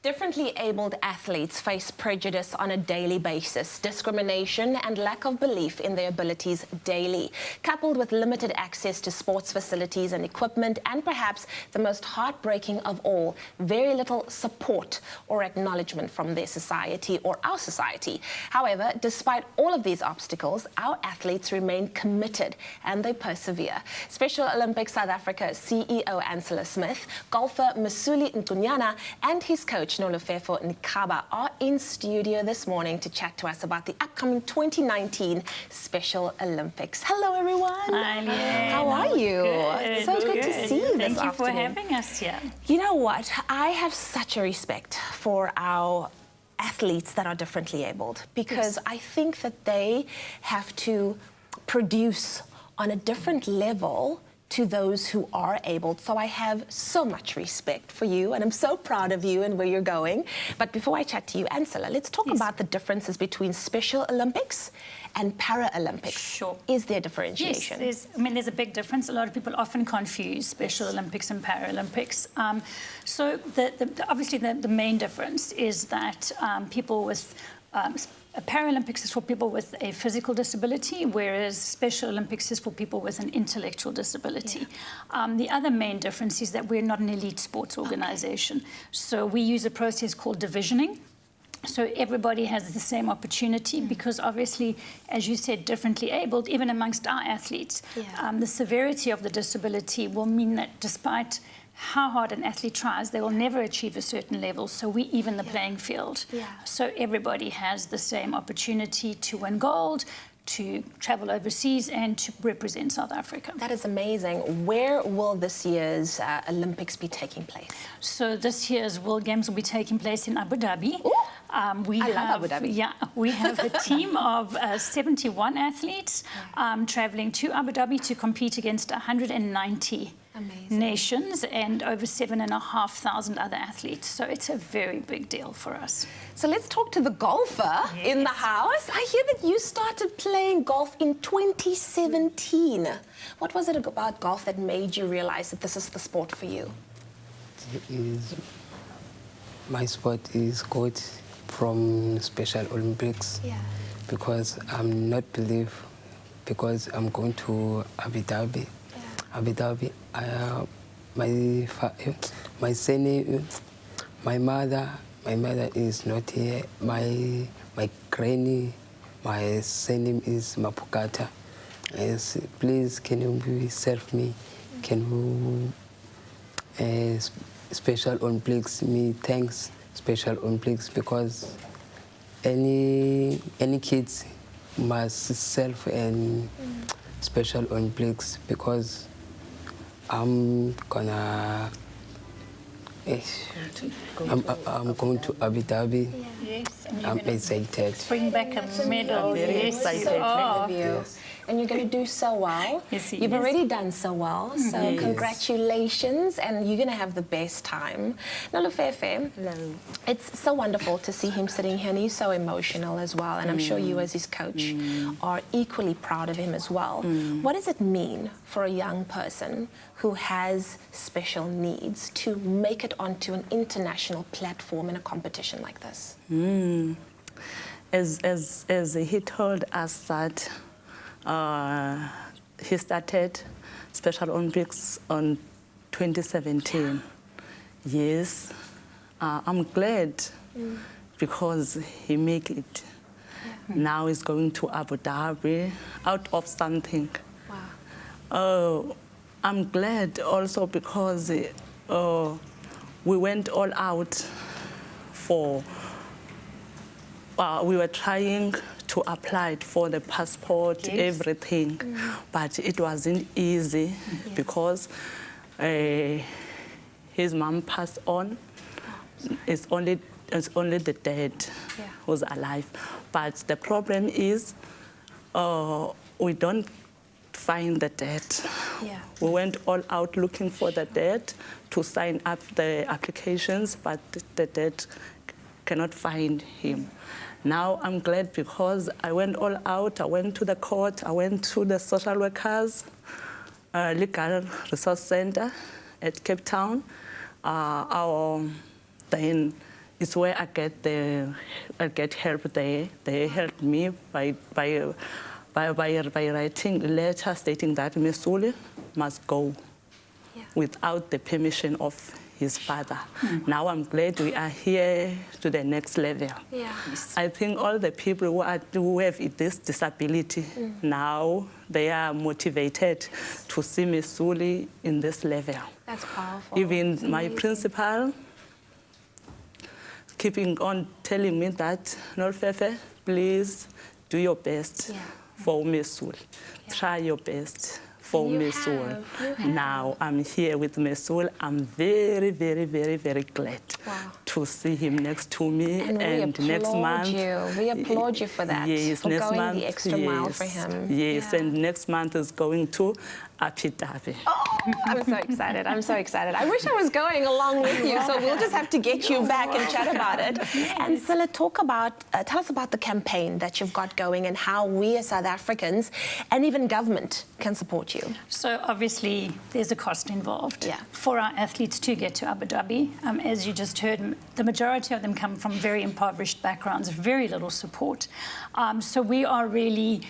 Differently abled athletes face prejudice on a daily basis, discrimination and lack of belief in their abilities daily, coupled with limited access to sports facilities and equipment, and perhaps the most heartbreaking of all, very little support or acknowledgement from their society or our society. However, despite all of these obstacles, our athletes remain committed and they persevere. Special Olympics South Africa CEO Ancilla Smith, golfer Mesuli Ncunyana, and his coach Nolofefo Nkaba are in studio this morning to chat to us about the upcoming 2019 Special Olympics. Hello, everyone. Hi, Leanne. How are you? Good, So good to see you this Thank you for afternoon. having us here. You know what? I have such a respect for our athletes that are differently abled because I think that they have to produce on a different level to those who are able. So I have so much respect for you and I'm so proud of you and where you're going. But before I chat to you, Ancilla, let's talk about the differences between Special Olympics and Paralympics. Sure. Is there differentiation? Yes, there's a big difference. A lot of people often confuse Special Olympics and Paralympics. So obviously the main difference is that people with Paralympics is for people with a physical disability, whereas Special Olympics is for people with an intellectual disability. Yeah. The other main difference is that we're not an elite sports organization. Okay. So we use a process called divisioning. So everybody has the same opportunity because obviously, as you said, differently abled, even amongst our athletes, the severity of the disability will mean that despite how hard an athlete tries, they will never achieve a certain level, so we even the playing field. Yeah. So everybody has the same opportunity to win gold, to travel overseas and to represent South Africa. That is amazing. Where will this year's Olympics be taking place? So this year's World Games will be taking place in Abu Dhabi. I love Abu Dhabi. Yeah, we have a team of 71 athletes traveling to Abu Dhabi to compete against 190 nations and over 7,500 other athletes. So it's a very big deal for us. So let's talk to the golfer in the house. I hear that you started playing golf in 2017. What was it about golf that made you realize that this is the sport for you? My sport is good from Special Olympics because I'm not believe because I'm going to Abu Dhabi. Abu Dhabi, my mother is not here. My granny, my surname is Mapukata. Yes, please, can you serve me? Can you Special Olympics me thanks Special Olympics because any kids must serve in Special Olympics because I'm gonna I'm going to Abu Dhabi. Yes, I'm excited. Bring back a medal. Very excited. Yes. And you're going to do so well. Yes, You've already done so well, so yes. Congratulations, and you're going to have the best time. Nolofefe, it's so wonderful to see him sitting here, and he's so emotional as well, and I'm sure you as his coach are equally proud of him as well. What does it mean for a young person who has special needs to make it onto an international platform in a competition like this? As he told us that he started Special Olympics on 2017. Yes, I'm glad because he made it. Now he's going to Abu Dhabi out of something. Wow. I'm glad also because we went all out for, we were trying to apply for the passport, everything, but it wasn't easy because his mom passed on. It's only the dad who's alive. But the problem is we don't find the dad. We went all out looking for the dad to sign up the applications, but the dad cannot find him. Now I'm glad because I went all out. I went to the court. I went to the social workers, legal resource center at Cape Town. Then it's where I get help there. They helped me by writing a letter stating that Mesuli must go without the permission of his father. Now I'm glad we are here to the next level. I think all the people who have this disability, now they are motivated to see Mesuli in this level. That's powerful. Even my principal keeping on telling me that, Nolfefe, please do your best for Mesuli. Try your best for Mesuli. Now I'm here with Mesuli. I'm very, very, very, very glad to see him next to me. And next month, we applaud you for that. Yes, for next going month, the extra mile for him. Yes, and next month is going to Abu Dhabi. Oh, I'm so excited. I'm so excited. I wish I was going along with you, so we'll just have to get you back and chat about it. And Ancilla, tell us about the campaign that you've got going and how we as South Africans and even government can support you. So obviously there's a cost involved for our athletes to get to Abu Dhabi. As you just heard, the majority of them come from very impoverished backgrounds, very little support. So we are really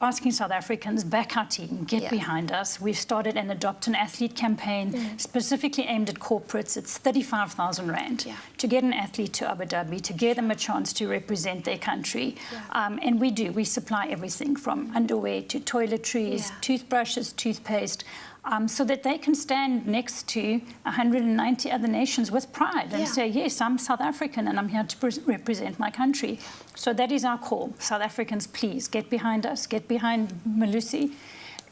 asking South Africans, back our team, get behind us. We've started an Adopt an Athlete campaign specifically aimed at corporates. It's 35,000 Rand to get an athlete to Abu Dhabi, to give them a chance to represent their country. And we supply everything from underwear to toiletries, toothbrushes, toothpaste, so that they can stand next to 190 other nations with pride and say, yes, I'm South African and I'm here to represent my country. So that is our call. South Africans, please get behind us, get behind Melusi,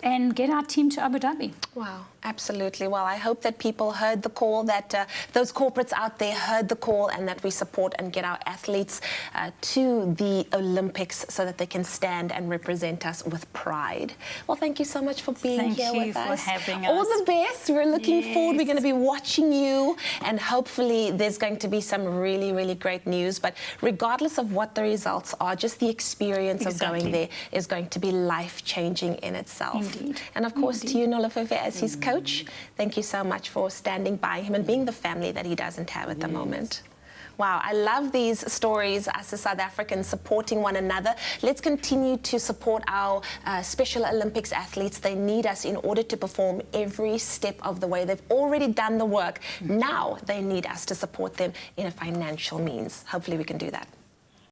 and get our team to Abu Dhabi. Wow, absolutely. Well, I hope that people heard the call, that those corporates out there heard the call, and that we support and get our athletes to the Olympics so that they can stand and represent us with pride. Well, thank you so much for being here with us. Thank you for having us. All the best. We're looking forward. We're going to be watching you, and hopefully there's going to be some really, really great news. But regardless of what the results are, just the experience of going there is going to be life-changing in itself. Indeed. And of course, to you, Nolfefe, as his coach, thank you so much for standing by him and being the family that he doesn't have at the moment. Wow, I love these stories, us as South Africans supporting one another. Let's continue to support our Special Olympics athletes. They need us in order to perform every step of the way. They've already done the work. Now they need us to support them in a financial means. Hopefully we can do that.